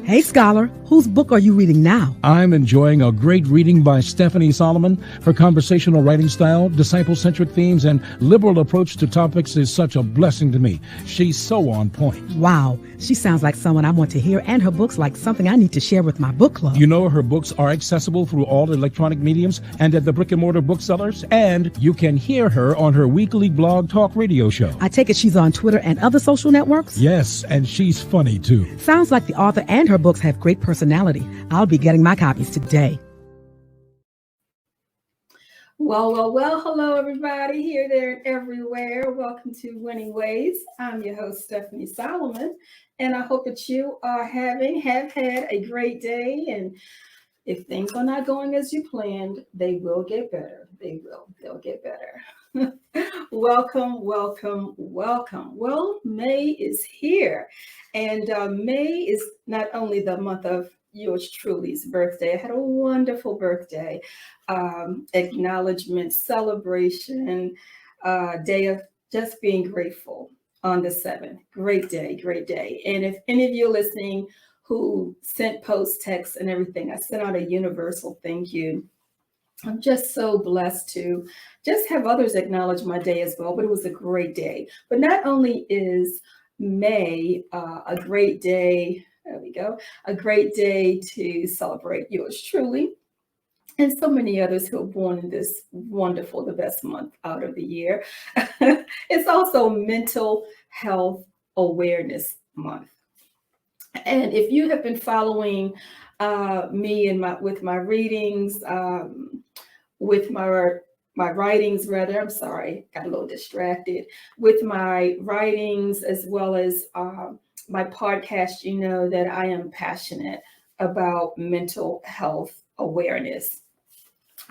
Hey, Scholar, whose book are you reading now? I'm enjoying a great reading by Stephanie Solomon. Her conversational writing style, disciple-centric themes, and liberal approach to topics is such a blessing to me. She's so on point. Wow, she sounds like someone I want to hear, and her book's like something I need to share with my book club. You know, her books are accessible through all electronic mediums and at the brick-and-mortar booksellers, and you can hear her on her weekly blog talk radio show. I take it she's on Twitter and other social networks? Yes, and she's funny, too. Sounds like the author and her books have great personality. I'll be getting my copies today. Well, hello, everybody here, there, and everywhere. Welcome to Winning Ways. I'm your host, Stephanie Solomon, and I hope that you have had a great day. And if things are not going as you planned, they will get better. They'll get better. Welcome. Well, May is here, and May is not only the month of yours truly's birthday. I had a wonderful birthday, acknowledgement, celebration, day of just being grateful on the 7th. Great day. And if any of you are listening who sent post texts and everything, I sent out a universal thank you. I'm just so blessed to just have others acknowledge my day as well, but it was a great day. But not only is May a great day, there we go, a great day to celebrate yours truly, and so many others who are born in this wonderful, the best month out of the year. It's also Mental Health Awareness Month. And if you have been following me and with my readings, with my writings, rather, I'm sorry, got a little distracted, with my writings as well as my podcast, you know that I am passionate about mental health awareness.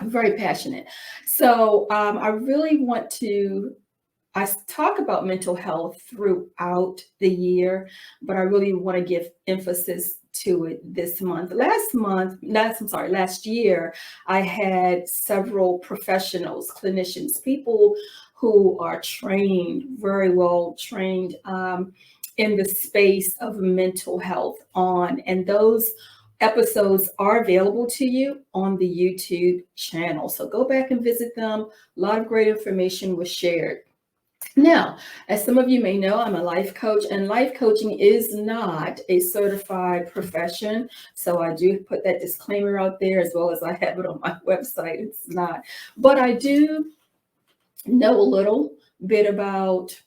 I'm very passionate. So I really want to, I talk about mental health throughout the year, but I really want to give emphasis to it this month. Last year, I had several professionals, clinicians, people who are trained, very well trained in the space of mental health and those episodes are available to you on the YouTube channel. So go back and visit them. A lot of great information was shared. Now, as some of you may know, I'm a life coach, and life coaching is not a certified profession. So I do put that disclaimer out there, as well as I have it on my website. It's not. But I do know a little bit about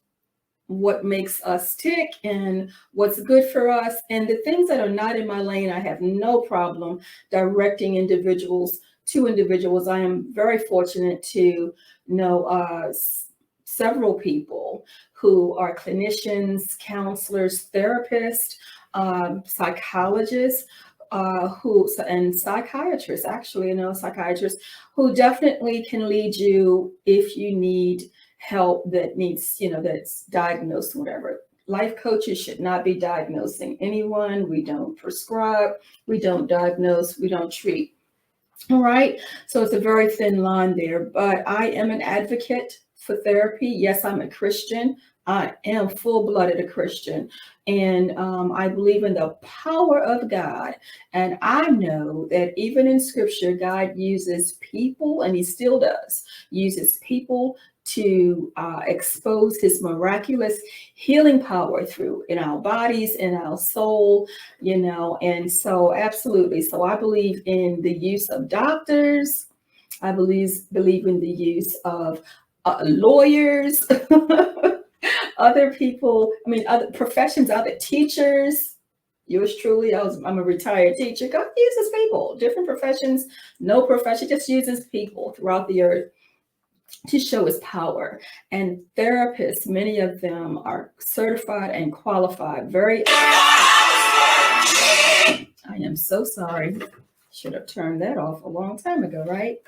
what makes us tick and what's good for us. And the things that are not in my lane, I have no problem directing individuals to individuals. I am very fortunate to know several people who are clinicians, counselors, therapists, psychologists, and psychiatrists, psychiatrists who definitely can lead you if you need help that needs, that's diagnosed, whatever. Life coaches should not be diagnosing anyone. We don't prescribe, we don't diagnose, we don't treat. All right. So it's a very thin line there, but I am an advocate for therapy. Yes, I'm a Christian. I am full-blooded a Christian, and I believe in the power of God. And I know that even in Scripture, God uses people, and He still does, uses people to expose His miraculous healing power through in our bodies, in our soul, and so absolutely. So I believe in the use of doctors. I believe in the use of lawyers, other people, other professions, other teachers. Yours truly, I'm a retired teacher. God uses people, different professions, no profession, just uses people throughout the earth to show His power. And therapists, many of them are certified and qualified. I am so sorry. Should have turned that off a long time ago, right?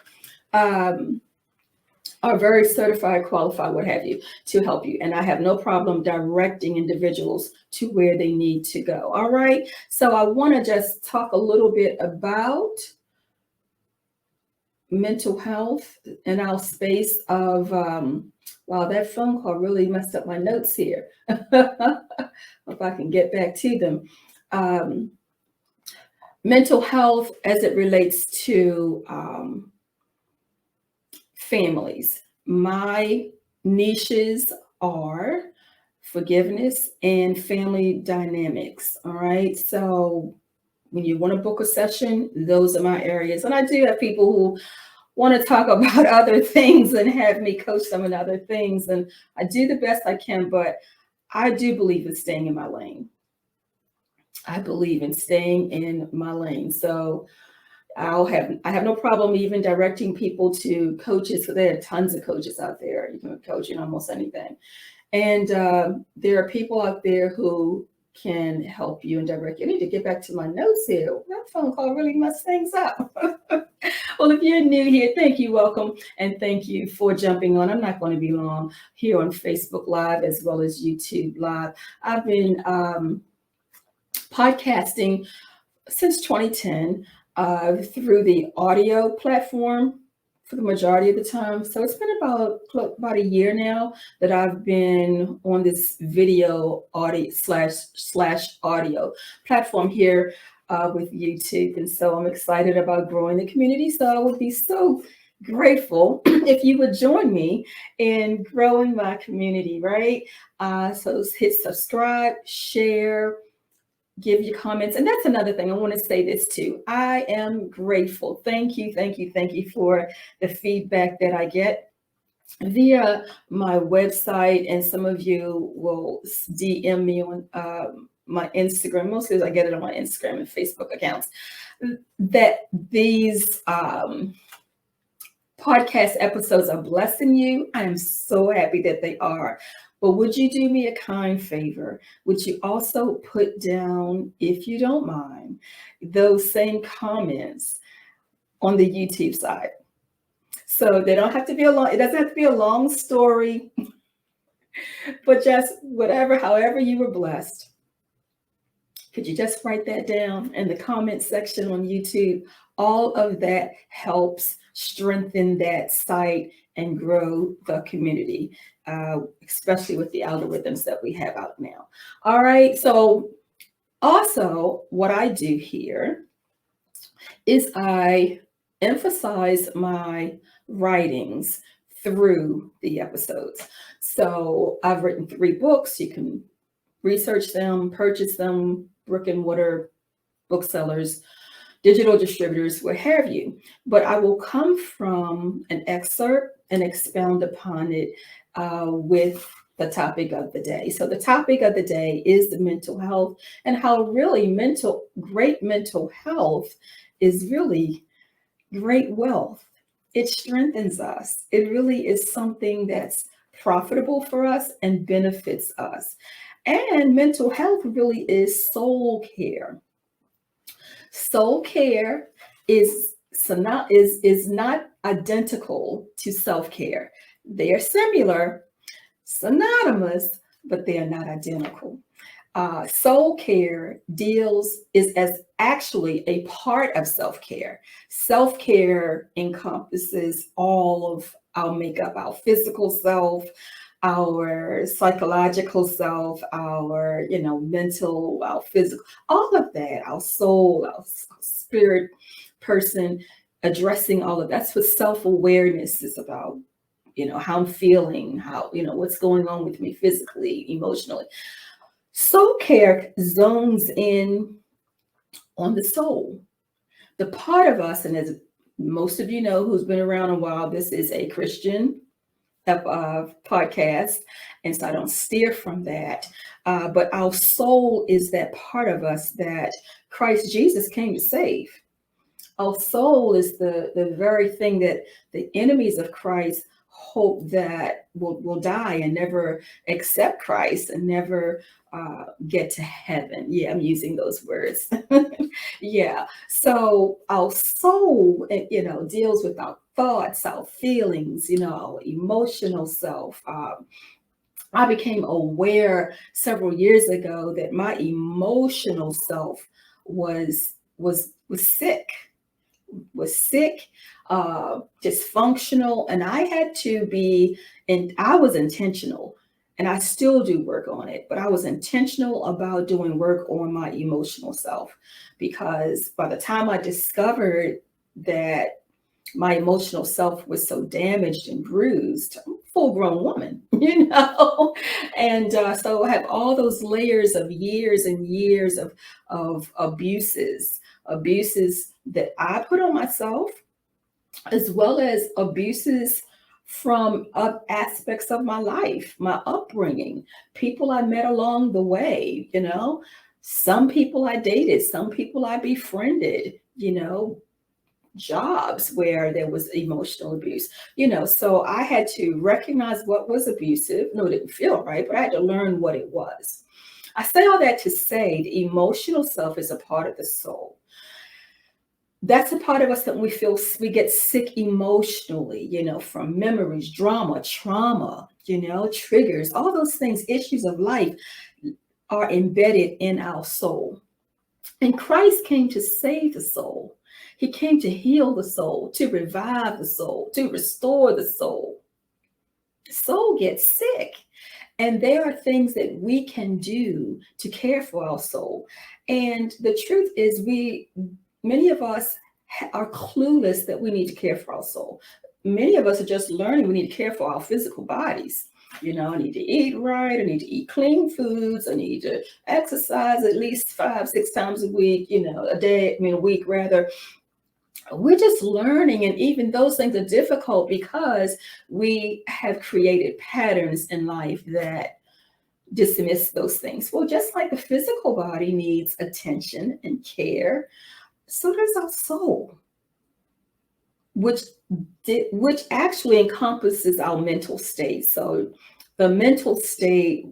Are very certified, qualified, what have you, to help you. And I have no problem directing individuals to where they need to go. All right. So I want to just talk a little bit about mental health in our space of, wow, that phone call really messed up my notes here. If I can get back to them. Mental health as it relates to families. My niches are forgiveness and family dynamics. All right. So when you want to book a session, those are my areas. And I do have people who want to talk about other things and have me coach them in other things. And I do the best I can, but I do believe in staying in my lane. I believe in staying in my lane. So I have no problem even directing people to coaches. So there are tons of coaches out there. You can coach in almost anything. And there are people out there who can help you and direct you. I need to get back to my notes here. That phone call really messed things up. Well, if you're new here, thank you, welcome, and thank you for jumping on. I'm not going to be long here on Facebook Live as well as YouTube Live. I've been podcasting since 2010 through the audio platform for the majority of the time. So it's been about a year now that I've been on this video audio slash audio platform here with YouTube. And so I'm excited about growing the community. So I would be so grateful if you would join me in growing my community, right? So hit subscribe, share, give your comments. And that's another thing. I want to say this too. I am grateful. Thank you for the feedback that I get via my website. And some of you will DM me on my Instagram, mostly as I get it on my Instagram and Facebook accounts, that these podcast episodes are blessing you. I am so happy that they are. But would you do me a kind favor? Would you also put down, if you don't mind, those same comments on the YouTube side? So they don't have to be a long, it doesn't have to be a long story, but just whatever, however you were blessed. Could you just write that down in the comment section on YouTube? All of that helps strengthen that site and grow the community, especially with the algorithms that we have out now. All right. So also what I do here is I emphasize my writings through the episodes. So I've written 3 books. You can research them, purchase them, brick and mortar booksellers, digital distributors, what have you. But I will come from an excerpt and expound upon it with the topic of the day. So the topic of the day is the mental health, and how really great mental health is really great wealth. It strengthens us. It really is something that's profitable for us and benefits us. And mental health really is soul care. Soul care is not identical to self-care. They are similar, synonymous, but they are not identical. Soul care is as actually a part of self-care. Self-care encompasses all of our makeup, our physical self, our psychological self, our mental, our physical, all of that, our soul, our spirit person, addressing all of that's what self-awareness is about. How I'm feeling, how what's going on with me physically, emotionally. Soul care zones in on the soul, the part of us, and as most of you know who's been around a while, this is a Christian podcast, and so I don't steer from that. But our soul is that part of us that Christ Jesus came to save. Our soul is the very thing that the enemies of Christ hope that will die and never accept Christ and never get to heaven. Yeah, I'm using those words. Yeah. So our soul, deals with our thoughts, our feelings, our emotional self. I became aware several years ago that my emotional self was sick. was sick, dysfunctional, and I had to be, and I was intentional, and I still do work on it, but I was intentional about doing work on my emotional self, because by the time I discovered that my emotional self was so damaged and bruised, I'm a full grown woman, and so I have all those layers of years and years of abuses that I put on myself, as well as abuses from aspects of my life, my upbringing, people I met along the way, some people I dated, some people I befriended, jobs where there was emotional abuse, so I had to recognize what was abusive. No, it didn't feel right, but I had to learn what it was. I say all that to say the emotional self is a part of the soul. That's a part of us that we get sick emotionally, from memories, drama, trauma, triggers, all those things, issues of life are embedded in our soul. And Christ came to save the soul. He came to heal the soul, to revive the soul, to restore the soul. The soul gets sick. And there are things that we can do to care for our soul. And the truth is, many of us are clueless that we need to care for our soul. Many of us are just learning we need to care for our physical bodies. I need to eat right. I need to eat clean foods. I need to exercise at least 5-6 times a week, a week rather. We're just learning. And even those things are difficult because we have created patterns in life that dismiss those things. Well, just like the physical body needs attention and care, so does our soul, which actually encompasses our mental state. So the mental state,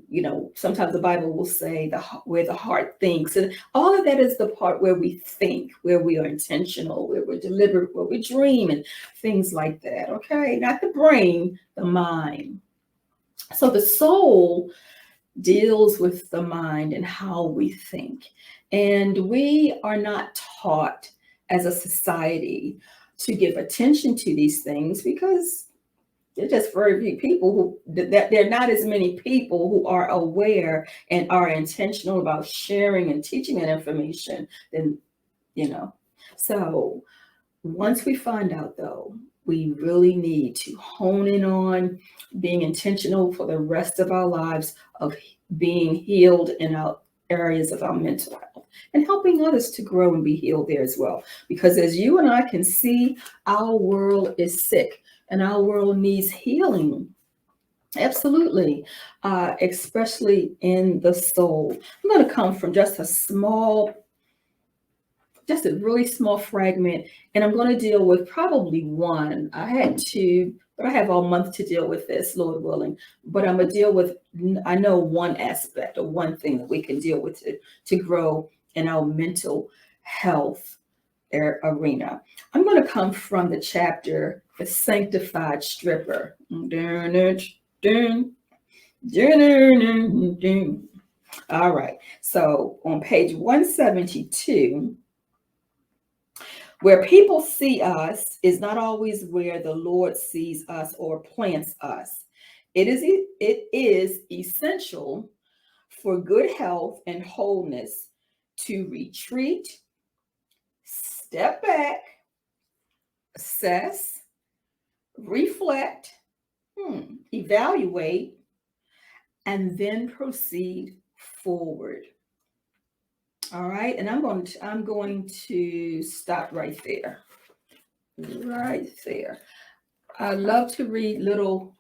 sometimes the Bible will say where the heart thinks, and all of that is the part where we think, where we are intentional, where we're deliberate, where we dream, and things like that. Okay, not the brain, the mind. So the soul deals with the mind and how we think, and we are not taught as a society to give attention to these things because there's just very few people that there are not as many people who are aware and are intentional about sharing and teaching that information. Then, so once we find out, though, we really need to hone in on being intentional for the rest of our lives of being healed in our areas of our mental health and helping others to grow and be healed there as well. Because as you and I can see, our world is sick and our world needs healing. Absolutely. Especially in the soul. I'm going to come from just a really small fragment, and I'm going to deal with probably one. I have all month to deal with this, Lord willing, but I'm going to deal with, I know, one aspect or one thing that we can deal with to grow in our mental health arena. I'm going to come from the chapter, The Sanctified Stripper. All right. So on page 172, where people see us is not always where the Lord sees us or plants us. It is essential for good health and wholeness to retreat, step back, assess, reflect, evaluate, and then proceed forward. All right, and I'm going to stop right there. Right there. I love to read little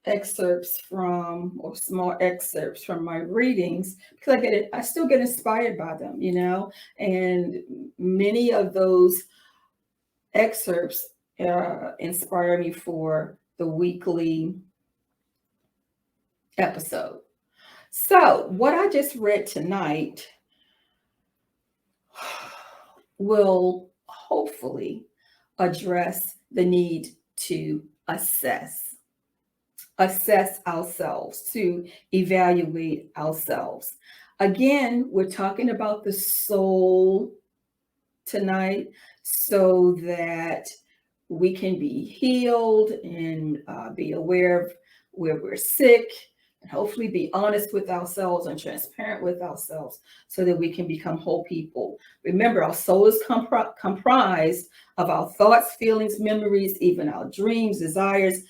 excerpts or small excerpts from my readings because I still get inspired by them, and many of those excerpts inspire me for the weekly episode. So what I just read tonight will hopefully address the need to assess ourselves, to evaluate ourselves. Again, we're talking about the soul tonight so that we can be healed and be aware of where we're sick, and hopefully be honest with ourselves and transparent with ourselves so that we can become whole people. Remember, our soul is comprised of our thoughts, feelings, memories, even our dreams, desires,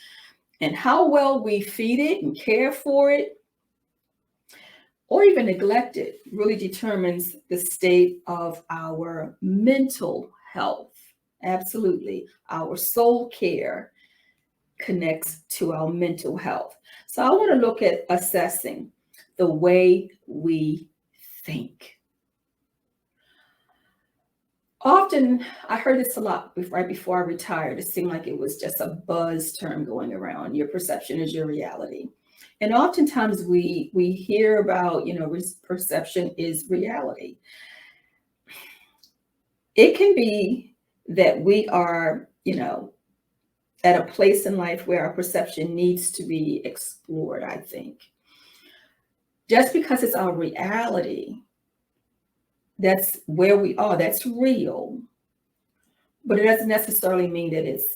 and how well we feed it and care for it, or even neglect it, really determines the state of our mental health. Absolutely. Our soul care connects to our mental health. So I want to look at assessing the way we think. Often, I heard this a lot right before I retired. It seemed like it was just a buzz term going around. Your perception is your reality. And oftentimes we hear about, perception is reality. It can be that we are, at a place in life where our perception needs to be explored, I think. Just because it's our reality, that's where we are, that's real. But it doesn't necessarily mean that it's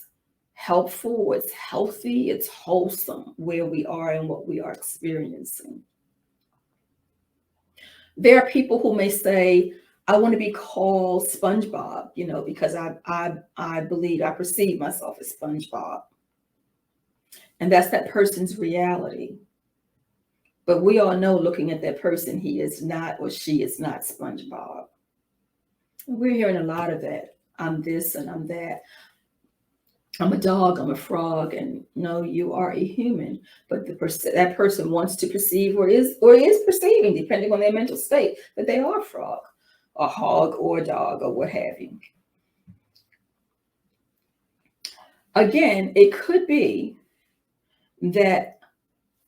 helpful, it's healthy, it's wholesome where we are and what we are experiencing. There are people who may say, I want to be called SpongeBob, because I believe I perceive myself as SpongeBob. And that's that person's reality. But we all know, looking at that person, he is not or she is not SpongeBob. We're hearing a lot of that. I'm this and I'm that. I'm a dog, I'm a frog, and no, you are a human. But that person wants to perceive or is perceiving, depending on their mental state, that they are a frog, a hog, or a dog, or what have you. Again, it could be that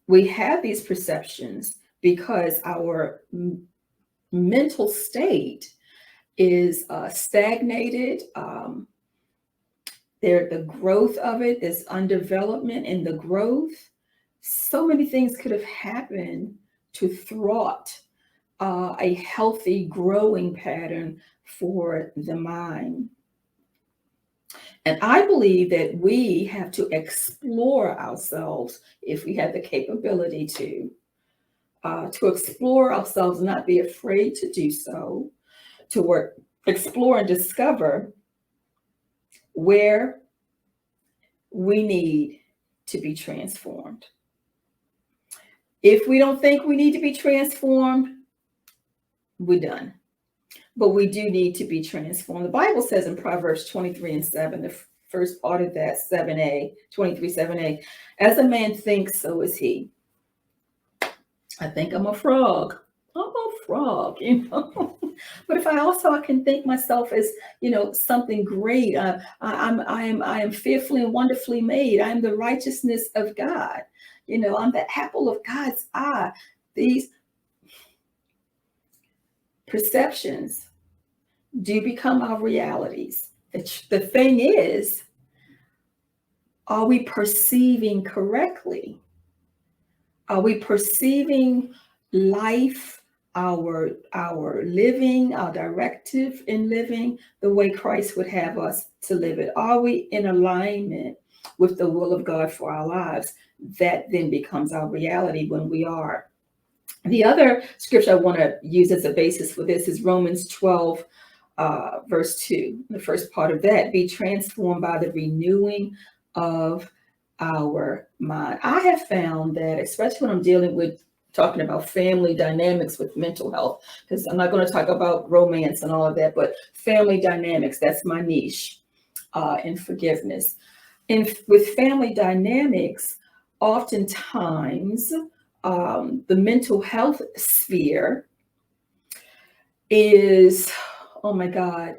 we have these perceptions because our mental state is stagnated. The growth of it is underdevelopment in the growth. So many things could have happened to thwart a healthy growing pattern for the mind. And I believe that we have to explore ourselves, if we have the capability to explore ourselves, not be afraid to do so, to explore and discover where we need to be transformed. If we don't think we need to be transformed, we're done. But we do need to be transformed. The Bible says in Proverbs 23:7, the first part of that, 7a, 23:7a, as a man thinks, so is he. I think I'm a frog. I'm a frog, But if I can think myself as, something great. I am fearfully and wonderfully made. I am the righteousness of God. I'm the apple of God's eye. These perceptions do become our realities. The thing is, are we perceiving correctly? Are we perceiving life, our living, our directive in living the way Christ would have us to live it? Are we in alignment with the will of God for our lives? That then becomes our reality when we are. The other scripture I want to use as a basis for this is Romans 12, verse 2. The first part of that, be transformed by the renewing of our mind. I have found that, especially when I'm talking about family dynamics with mental health, because I'm not going to talk about romance and all of that, but family dynamics, that's my niche, and forgiveness. And with family dynamics, oftentimes the mental health sphere is, oh my God,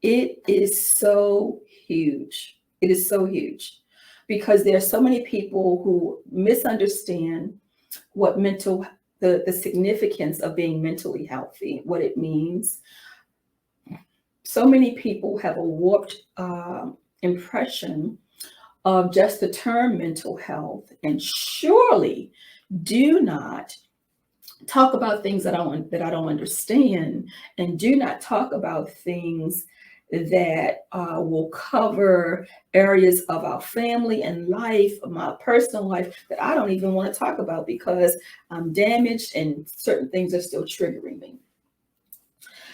it is so huge. It is so huge because there are so many people who misunderstand what the significance of being mentally healthy, what it means. So many people have a warped impression of just the term mental health, and surely do not talk about things that I don't understand, and do not talk about things that will cover areas of our family and life, my personal life, that I don't even want to talk about because I'm damaged and certain things are still triggering me.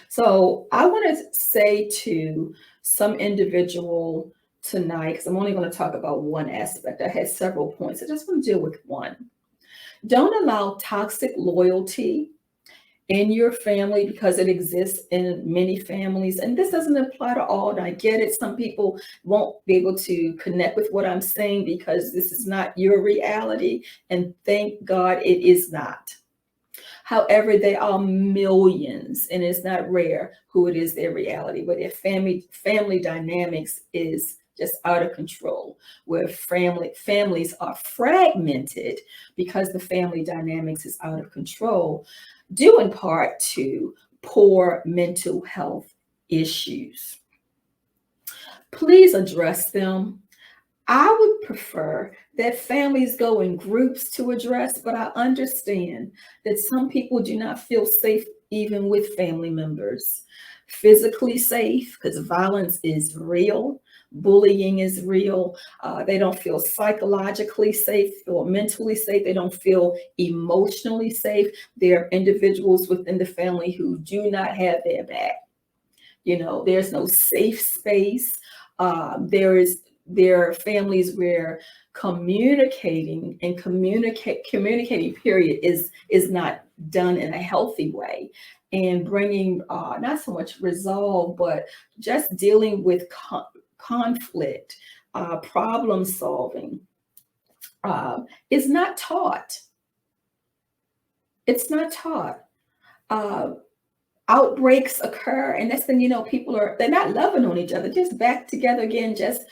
So I want to say to some individual tonight, because I'm only going to talk about one aspect. I had several points. I just want to deal with one. Don't allow toxic loyalty in your family, because it exists in many families. And this doesn't apply to all, and I get it. Some people won't be able to connect with what I'm saying because this is not your reality. And thank God it is not. However, there are millions, and it's not rare, who it is their reality, where their family dynamics is just out of control, where families are fragmented because the family dynamics is out of control, due in part to poor mental health issues. Please address them. I would prefer that families go in groups to address, but I understand that some people do not feel safe even with family members. Physically safe, because violence is real, bullying is real. They don't feel psychologically safe or mentally safe. They don't feel emotionally safe. There are individuals within the family who do not have their back. There's no safe space. There are families where communicating period is not done in a healthy way, and bringing not so much resolve, but just dealing with conflict, problem solving is not taught. It's not taught. Outbreaks occur, and that's when they're not loving on each other, just back together again, just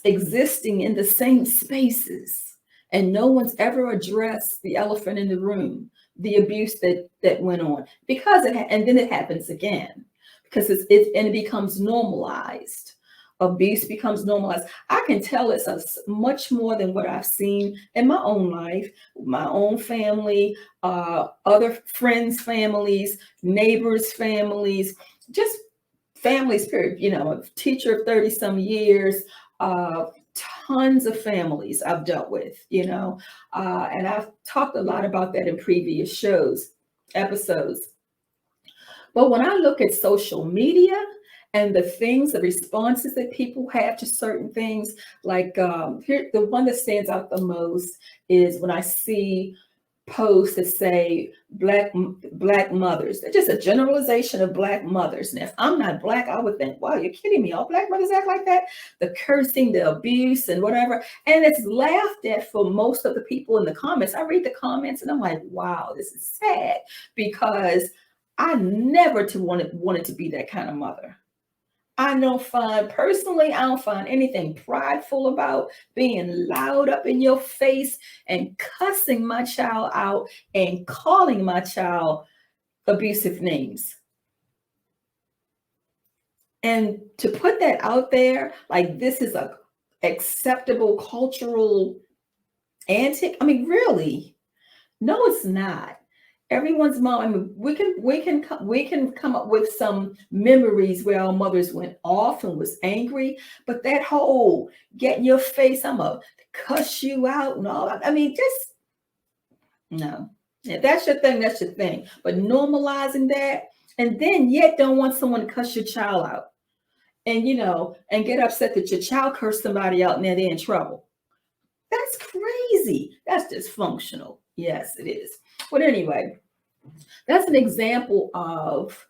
existing in the same spaces, and no one's ever addressed the elephant in the room, the abuse that went on, because and then it happens again, because it becomes normalized. Abuse becomes normalized. I can tell it's much more than what I've seen in my own life, my own family, other friends' families, neighbors' families, just families, period. A teacher of 30 some years, tons of families I've dealt with, and I've talked a lot about that in previous episodes. But when I look at social media and the responses that people have to certain things, like here, the one that stands out the most is when I see posts that say black mothers. They're just a generalization of black mothers. And if I'm not black, I would think, wow, you're kidding me. All black mothers act like that? The cursing, the abuse, and whatever. And it's laughed at for most of the people in the comments. I read the comments and I'm like, wow, this is sad, because I never wanted to be that kind of mother. I don't find anything prideful about being loud up in your face and cussing my child out and calling my child abusive names. And to put that out there, like this is a acceptable cultural antic. I mean, really? No, it's not. Everyone's mom. I mean, we can come up with some memories where our mothers went off and was angry, but that whole get in your face, I'm gonna cuss you out and all that. I mean, just no. If that's your thing, that's your thing. But normalizing that, and then yet don't want someone to cuss your child out, and and get upset that your child cursed somebody out and they're in trouble. That's crazy. That's dysfunctional. Yes, it is. But anyway, that's an example of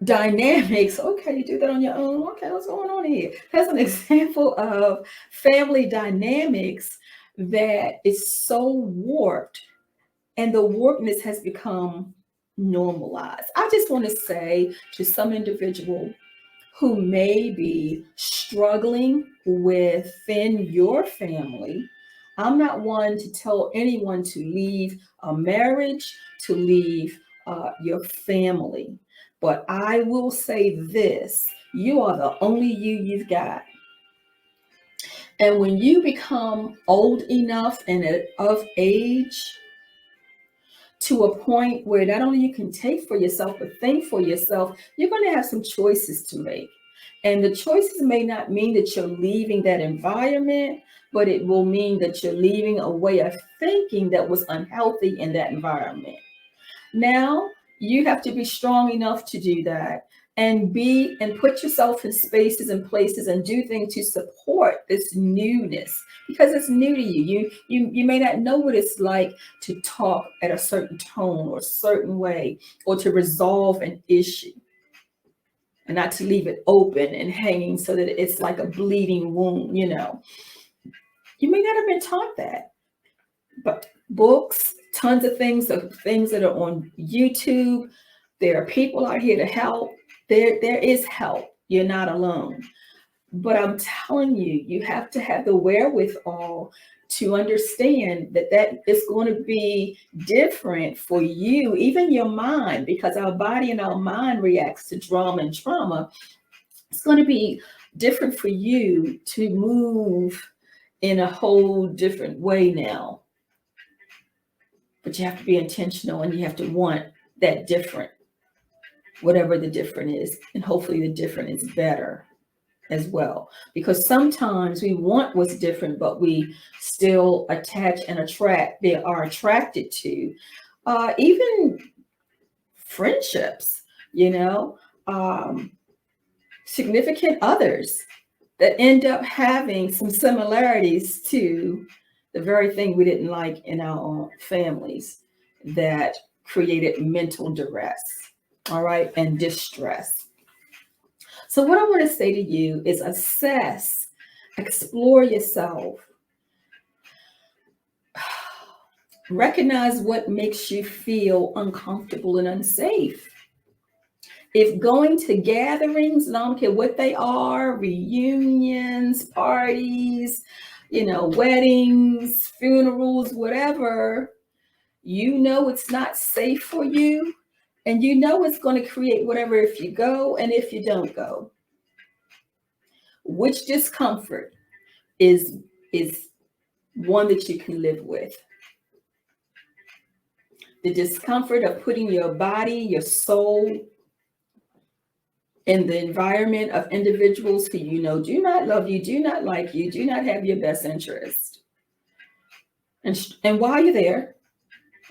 dynamics. Okay, you do that on your own. Okay, what's going on here? That's an example of family dynamics that is so warped, and the warpedness has become normalized. I just want to say to some individual who may be struggling within your family, I'm not one to tell anyone to leave a marriage, to leave your family. But I will say this: you are the only you've got. And when you become old enough and of age to a point where not only you can take for yourself, but think for yourself, you're going to have some choices to make. And the choices may not mean that you're leaving that environment, but it will mean that you're leaving a way of thinking that was unhealthy in that environment. Now you have to be strong enough to do that and put yourself in spaces and places and do things to support this newness, because it's new to you. You may not know what it's like to talk at a certain tone or a certain way, or to resolve an issue and not to leave it open and hanging so that it's like a bleeding wound. You may not have been taught that, but books, tons of things that are on YouTube. There are people out here to help. There is help. You're not alone. But I'm telling you, you have to have the wherewithal to understand that is going to be different for you, even your mind, because our body and our mind reacts to drama and trauma. It's going to be different for you to move in a whole different way now. But you have to be intentional, and you have to want that different, whatever the different is. And hopefully the different is better as well. Because sometimes we want what's different, but we still attach and are attracted to even friendships, significant others that end up having some similarities to the very thing we didn't like in our own families, that created mental duress, all right, and distress. So what I want to say to you is assess, explore yourself, recognize what makes you feel uncomfortable and unsafe. If going to gatherings, and I don't care what they are, reunions, parties, weddings, funerals, whatever, it's not safe for you, and it's going to create whatever if you go and if you don't go. Which discomfort is one that you can live with? The discomfort of putting your body, your soul in the environment of individuals who do not love you, do not like you, do not have your best interest. And while you're there,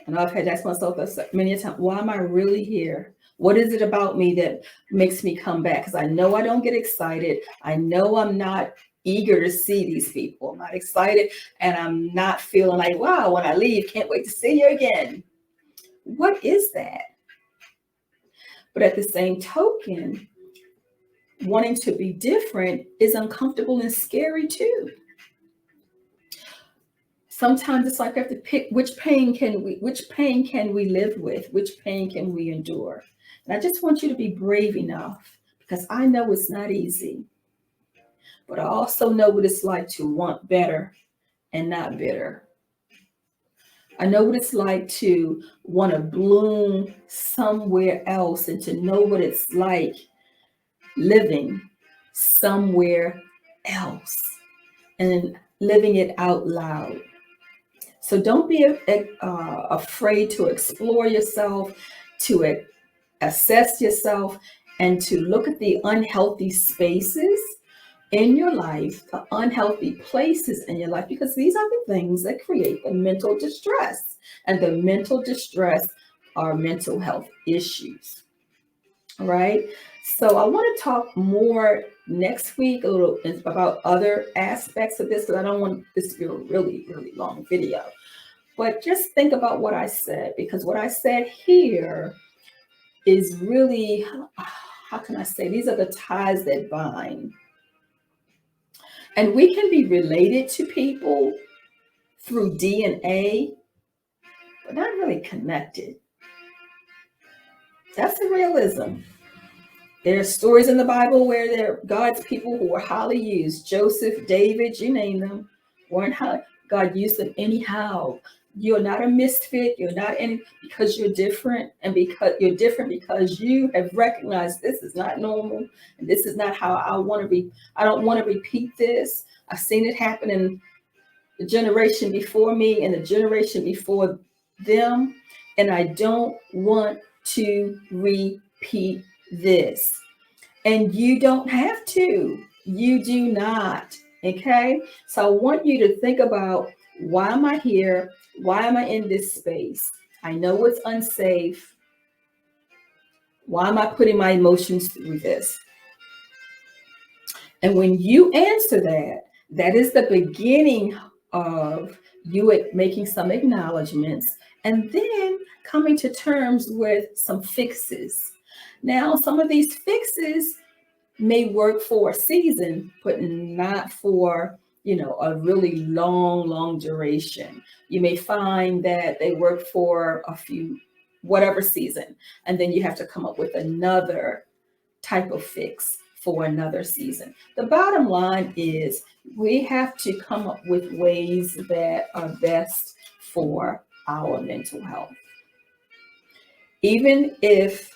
and I've had to ask myself many times, why am I really here? What is it about me that makes me come back? Because I know I don't get excited. I know I'm not eager to see these people. I'm not excited, and I'm not feeling like, wow, when I leave, can't wait to see you again. What is that? But at the same token, wanting to be different is uncomfortable and scary too. Sometimes it's like I have to pick which pain can we live with, which pain can we endure. And I just want you to be brave enough, because I know it's not easy, but I also know what it's like to want better and not bitter. I know what it's like to want to bloom somewhere else, and to know what it's like living somewhere else and living it out loud. So don't be afraid to explore yourself, to assess yourself, and to look at the unhealthy spaces in your life, the unhealthy places in your life, because these are the things that create the mental distress. And the mental distress are mental health issues. All right. So I want to talk more next week a little about other aspects of this, because I don't want this to be a really, really long video. But just think about what I said, because what I said here is really, how can I say, these are the ties that bind. And we can be related to people through DNA, but not really connected. That's the realism. There are stories in the Bible where there are God's people who were highly used. Joseph, David, you name them, weren't how God used them anyhow. You're not a misfit. You're not any, because you're different, and because you're different because you have recognized this is not normal, and this is not how I want to be. I don't want to repeat this. I've seen it happen in the generation before me and the generation before them, And I don't want to repeat this. And you don't have to. You do not. Okay. So I want you to think about, why am I here? Why am I in this space? I know it's unsafe. Why am I putting my emotions through this? And when you answer that, that is the beginning of you making some acknowledgments and then coming to terms with some fixes. Now, some of these fixes may work for a season, but not for, a really long duration. You may find that they work for a few, whatever season, and then you have to come up with another type of fix for another season. The bottom line is we have to come up with ways that are best for our mental health. Even if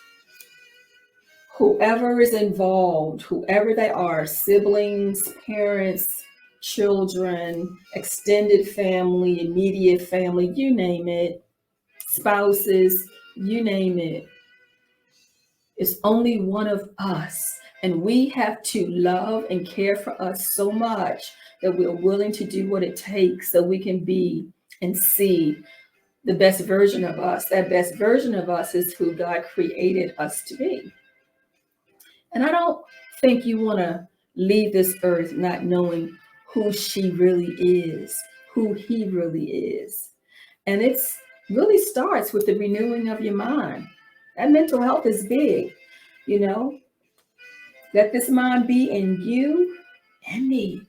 whoever is involved, whoever they are, siblings, parents, children, extended family, immediate family, you name it, spouses, you name it, it's only one of us. And we have to love and care for us so much that we're willing to do what it takes so we can be and see the best version of us. That best version of us is who God created us to be. And I don't think you want to leave this earth not knowing who she really is, who he really is. And it's really starts with the renewing of your mind. That mental health is big, Let this mind be in you and me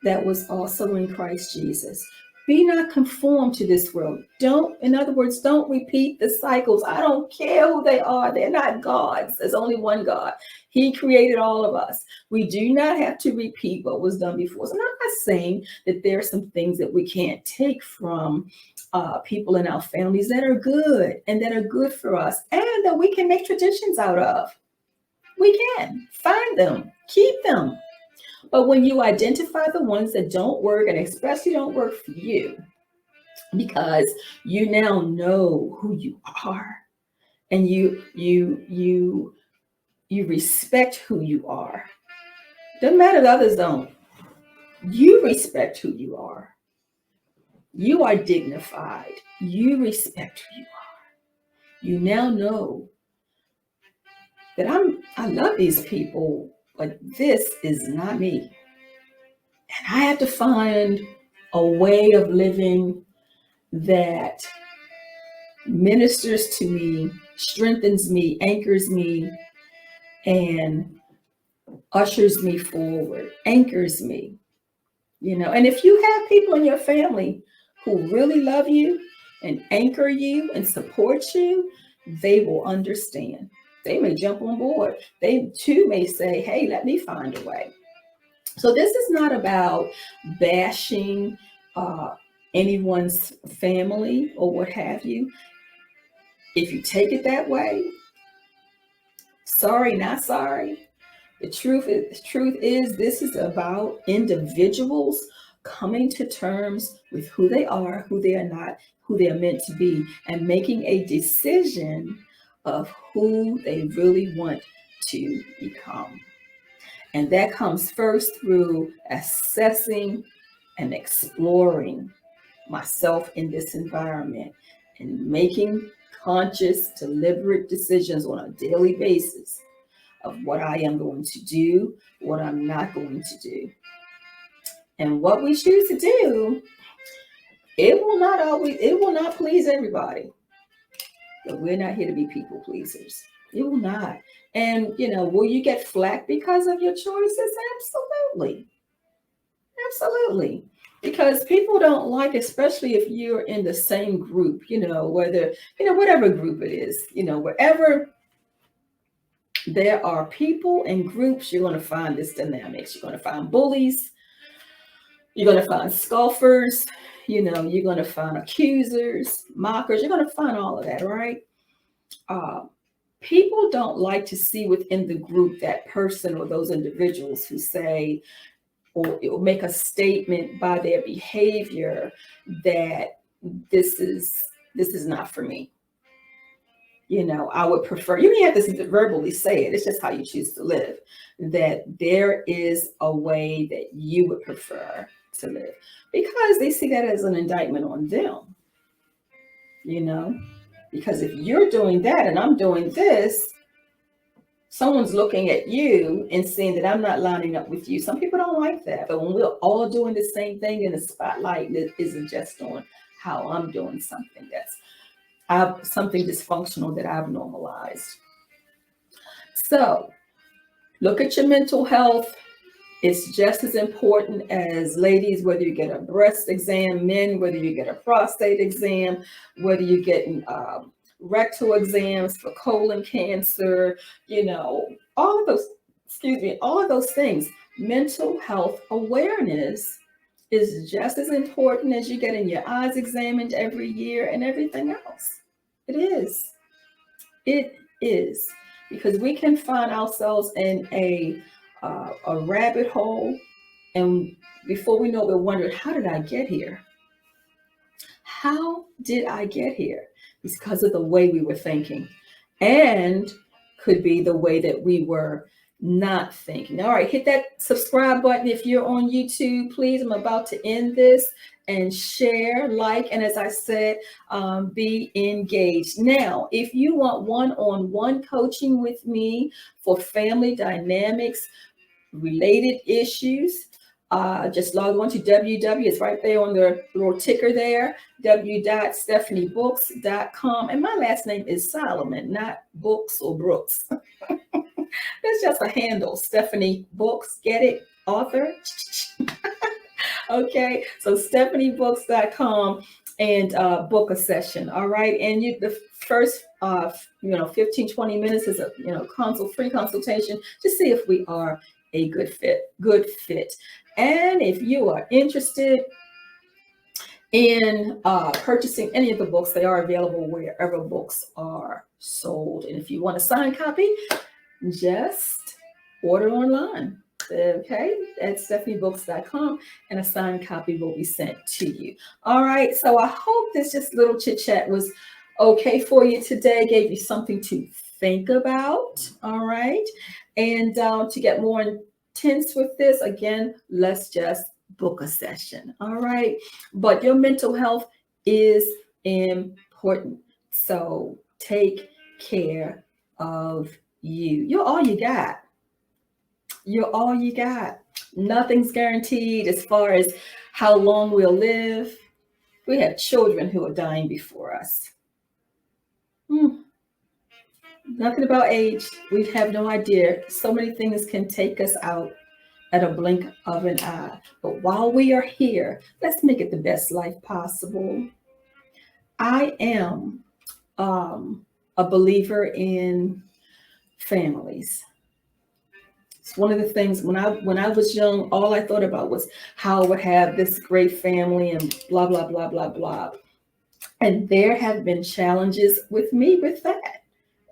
that was also in Christ Jesus. Be not conformed to this world. In other words, don't repeat the cycles. I don't care who they are. They're not gods. There's only one God. He created all of us. We do not have to repeat what was done before. So I'm not saying that there are some things that we can't take from people in our families that are good and that are good for us and that we can make traditions out of. We can find them, keep them. But when you identify the ones that don't work, and especially don't work for you, because you now know who you are, and you respect who you are. Doesn't matter if others don't. You respect who you are. You are dignified. You respect who you are. You now know that I love these people, but this is not me. And I have to find a way of living that ministers to me, strengthens me, anchors me, and ushers me forward, anchors me. And if you have people in your family who really love you and anchor you and support you, they will understand. They may jump on board. They too may say, hey, let me find a way. So this is not about bashing anyone's family or what have you. If you take it that way, sorry, not sorry. The truth is this is about individuals coming to terms with who they are, who they are not, who they are meant to be, and making a decision of who they really want to become. And that comes first through assessing and exploring myself in this environment and making conscious, deliberate decisions on a daily basis of what I am going to do, what I'm not going to do. And what we choose to do, it will not please everybody. But we're not here to be people pleasers. It will not. And, will you get flack because of your choices? Absolutely. Absolutely. Because people don't like, especially if you're in the same group, whatever group it is, wherever there are people and groups, you're going to find this dynamics. You're going to find bullies. You're going to find scoffers. You're going to find accusers, mockers. You're going to find all of that, right? People don't like to see within the group that person or those individuals who say or make a statement by their behavior that this is not for me. I would prefer, you don't have to verbally say it, it's just how you choose to live, that there is a way that you would prefer to live, because they see that as an indictment on them, you know, because if you're doing that and I'm doing this, someone's looking at you and seeing that I'm not lining up with you. Some people don't like that, but when we're all doing the same thing in the spotlight, it isn't just on how I'm doing something that's something dysfunctional that I've normalized. So look at your mental health. It's just as important as ladies, whether you get a breast exam, men, whether you get a prostate exam, whether you're getting rectal exams for colon cancer, all of those, all of those things. Mental health awareness is just as important as you getting your eyes examined every year and everything else. It is. It is. Because we can find ourselves in a rabbit hole, and before we know it, we're wondering, how did I get here? How did I get here? Because of the way we were thinking, and could be the way that we were not thinking. All right, hit that subscribe button if you're on YouTube, please. I'm about to end this, and share, like, and as I said, be engaged. Now, if you want one-on-one coaching with me for family dynamics related issues, just log on to www. It's right there on the little ticker there, www.stephaniebooks.com. And my last name is Solomon, not Books or Brooks. That's just a handle, Stephanie Books. Get it? Author? Okay, so stephaniebooks.com, and book a session. All right, and the first 15 20 minutes is a free consultation to see if we are a good fit. And if you are interested in purchasing any of the books, they are available wherever books are sold. And if you want a signed copy, just order online. Okay, at stephaniebooks.com, and a signed copy will be sent to you. All right, so I hope this just little chit chat was okay for you today, gave you something to think about. All right, and to get more intense with this, again, let's just book a session. All right, but your mental health is important, so take care of you. You're all you got. You're all you got. Nothing's guaranteed as far as how long we'll live. We have children who are dying before us. Nothing about age. We have no idea. So many things can take us out at a blink of an eye. But while we are here, let's make it the best life possible. I am a believer in families. It's one of the things when I was young, all I thought about was how I would have this great family and blah, blah, blah, blah, blah. And there have been challenges with me with that.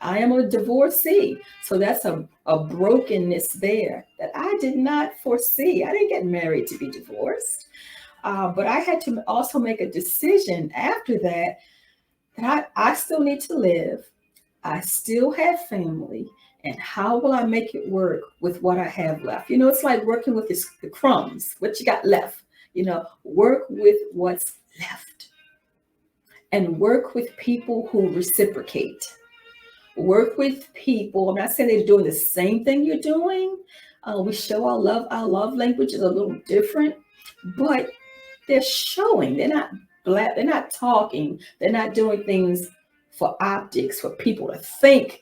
I am a divorcee. So that's a brokenness there that I did not foresee. I didn't get married to be divorced. But I had to also make a decision after that I still need to live. I still have family. And how will I make it work with what I have left? It's like working with the crumbs, what you got left. Work with what's left. And work with people who reciprocate. Work with people. I'm not saying they're doing the same thing you're doing. We show our love. Our love language is a little different, but they're showing. They're not black. They're not talking. They're not doing things for optics, for people to think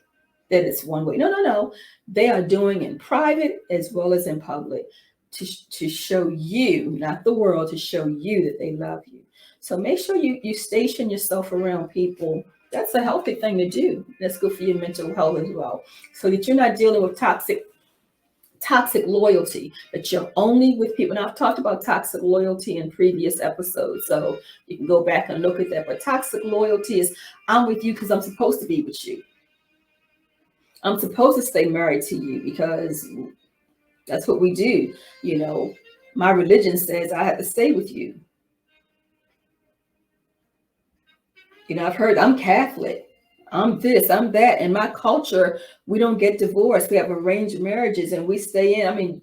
that it's one way. No. They are doing in private as well as in public to show you, not the world, to show you that they love you. So make sure you station yourself around people. That's a healthy thing to do. That's good for your mental health as well. So that you're not dealing with toxic loyalty, that you're only with people. And I've talked about toxic loyalty in previous episodes, so you can go back and look at that. But toxic loyalty is, I'm with you because I'm supposed to be with you. I'm supposed to stay married to you because that's what we do. My religion says I have to stay with you. I've heard I'm Catholic. I'm this, I'm that. In my culture, we don't get divorced. We have arranged marriages and we stay in. I mean,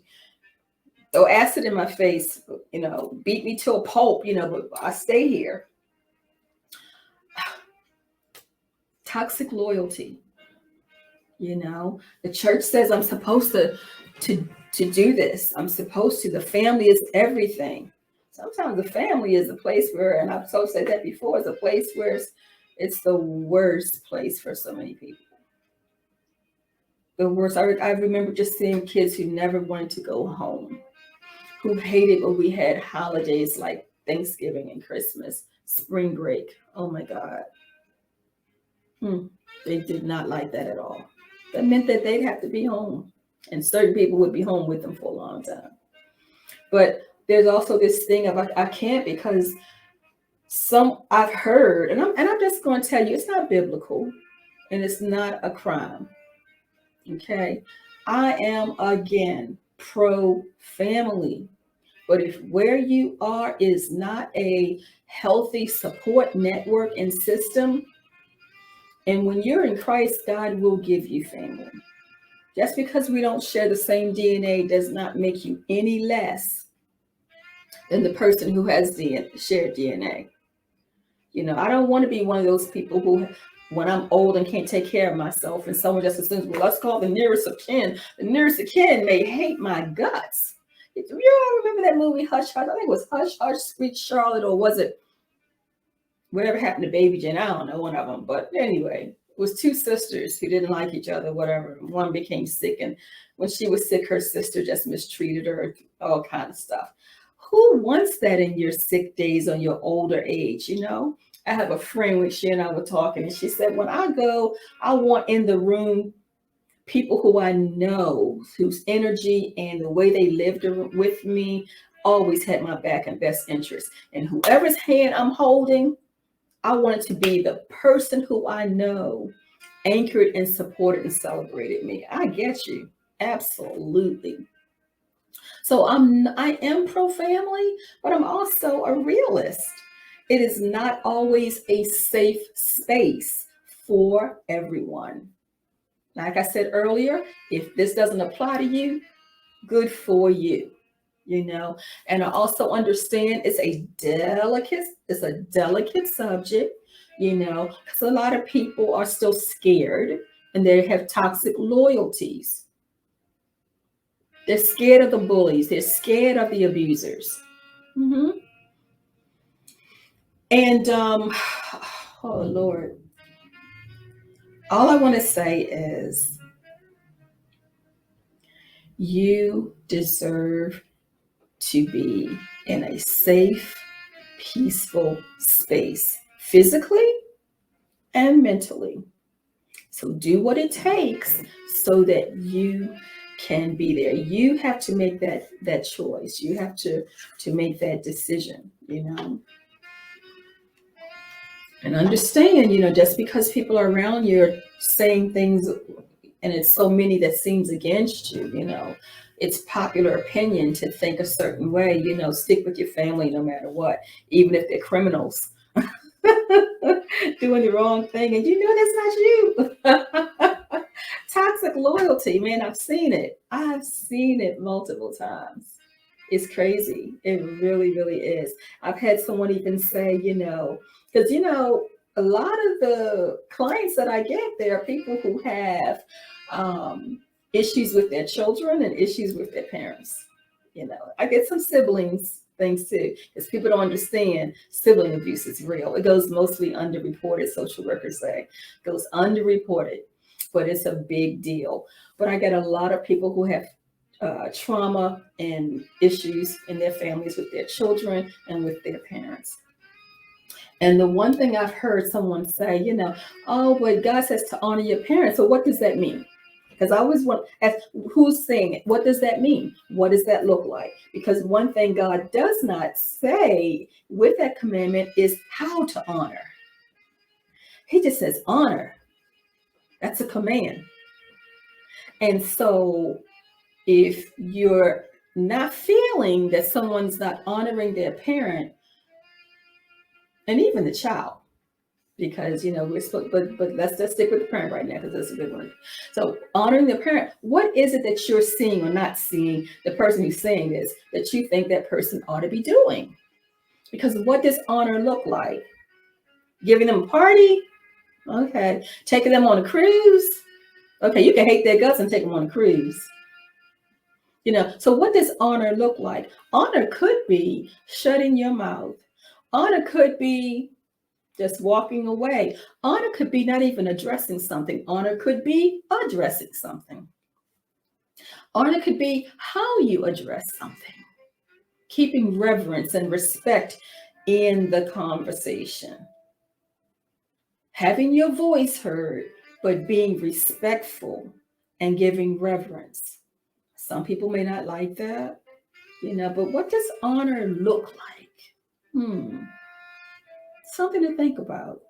throw acid in my face, beat me to a pulp, but I stay here. Toxic loyalty. The church says I'm supposed to do this. I'm supposed to. The family is everything. Sometimes the family is a place where, and I've so said that before, it's a place where it's the worst place for so many people. The worst. I remember just seeing kids who never wanted to go home, who hated when we had holidays like Thanksgiving and Christmas, spring break. Oh my God. They did not like that at all. That meant that they'd have to be home, and certain people would be home with them for a long time. But there's also this thing of I can't, because I've heard, and I'm just going to tell you, it's not biblical and it's not a crime. Okay, I am again pro family, but if where you are is not a healthy support network and system, and when you're in Christ, God will give you family. Just because we don't share the same DNA does not make you any less than the person who has the shared DNA. I don't want to be one of those people who, when I'm old and can't take care of myself, and someone just assumes, well, let's call the nearest of kin. The nearest of kin may hate my guts. You all remember that movie Hush Hush? I think it was Hush Hush, Sweet Charlotte, or was it whatever happened to Baby Jane? I don't know, one of them. But anyway, it was two sisters who didn't like each other, whatever. One became sick, and when she was sick, her sister just mistreated her, all kind of stuff. Who wants that in your sick days or your older age? I have a friend when she and I were talking, and she said, when I go, I want in the room people who I know, whose energy and the way they lived with me always had my back and best interest. And whoever's hand I'm holding, I wanted to be the person who I know anchored and supported and celebrated me. I get you. Absolutely. So I am pro-family, but I'm also a realist. It is not always a safe space for everyone. Like I said earlier, if this doesn't apply to you, good for you. And I also understand it's a delicate subject, because a lot of people are still scared and they have toxic loyalties. They're scared of the bullies. They're scared of the abusers. And, oh Lord, all I want to say is you deserve to be in a safe, peaceful space, physically and mentally. So do what it takes so that you can be there. You have to make that choice. You have to make that decision, and understand, just because people are around you are saying things, and it's so many that seems against you, it's popular opinion to think a certain way, stick with your family no matter what, even if they're criminals doing the wrong thing, and that's not you. Toxic loyalty, man, I've seen it multiple times. It's crazy. It really, really is. I've had someone even say, because a lot of the clients that I get, there are people who have issues with their children and issues with their parents. I get some siblings things too, because people don't understand sibling abuse is real. It goes mostly underreported, social workers say. It goes underreported, but it's a big deal. But I get a lot of people who have trauma and issues in their families with their children and with their parents. And the one thing I've heard someone say, oh, but God says to honor your parents. So what does that mean? Because I always want to ask, who's saying it? What does that mean? What does that look like? Because one thing God does not say with that commandment is how to honor. He just says honor. That's a command. And so if you're not feeling that someone's not honoring their parent, and even the child, because we're supposed, but let's just stick with the parent right now because that's a good one. So honoring the parent, what is it that you're seeing or not seeing the person who's saying this that you think that person ought to be doing? Because what does honor look like? Giving them a party? Okay. Taking them on a cruise? Okay, you can hate their guts and take them on a cruise. So what does honor look like? Honor could be shutting your mouth. Honor could be just walking away. Honor could be not even addressing something. Honor could be addressing something. Honor could be how you address something. Keeping reverence and respect in the conversation. Having your voice heard, but being respectful and giving reverence. Some people may not like that, but what does honor look like? Something to think about.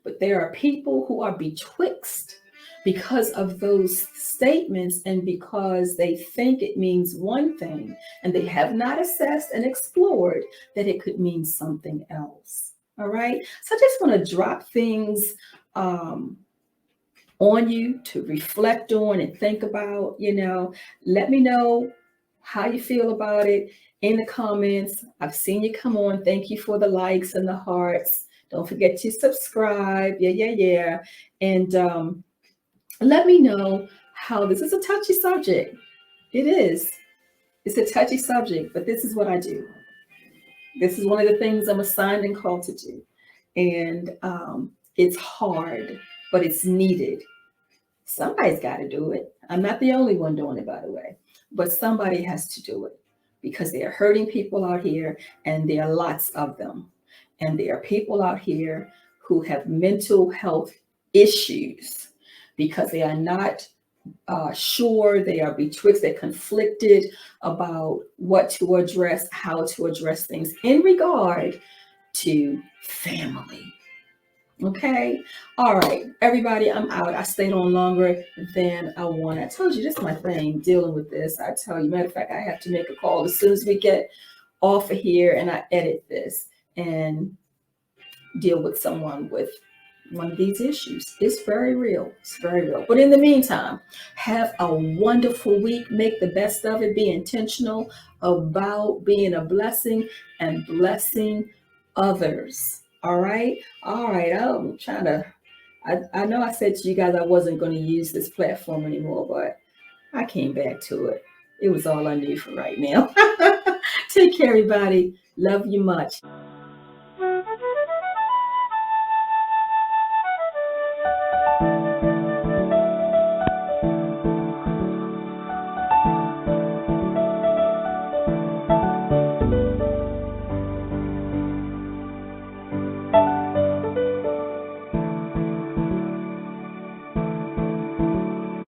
But there are people who are betwixt because of those statements and because they think it means one thing and they have not assessed and explored that it could mean something else. All right. So I just want to drop things on you to reflect on and think about. Let me know how you feel about it in the comments. I've seen you come on. Thank you for the likes and the hearts. Don't forget to subscribe. Yeah. And let me know how this is a touchy subject. It is. It's a touchy subject, but this is what I do. This is one of the things I'm assigned and called to do. And it's hard, but it's needed. Somebody's got to do it. I'm not the only one doing it, by the way, but somebody has to do it because they are hurting people out here, and there are lots of them. And there are people out here who have mental health issues because they are not sure, they are betwixt, they're conflicted about what to address, how to address things in regard to family. Okay. All right, everybody, I'm out. I stayed on longer than I wanted. I told you, this is my thing, dealing with this. I tell you, matter of fact, I have to make a call as soon as we get off of here and I edit this and deal with someone with one of these issues. It's very real. It's very real. But in the meantime, have a wonderful week. Make the best of it. Be intentional about being a blessing and blessing others. All right. I'm trying to, I know I said to you guys I wasn't going to use this platform anymore, but I came back to it. It was all I need for right now. Take care, everybody. Love you much.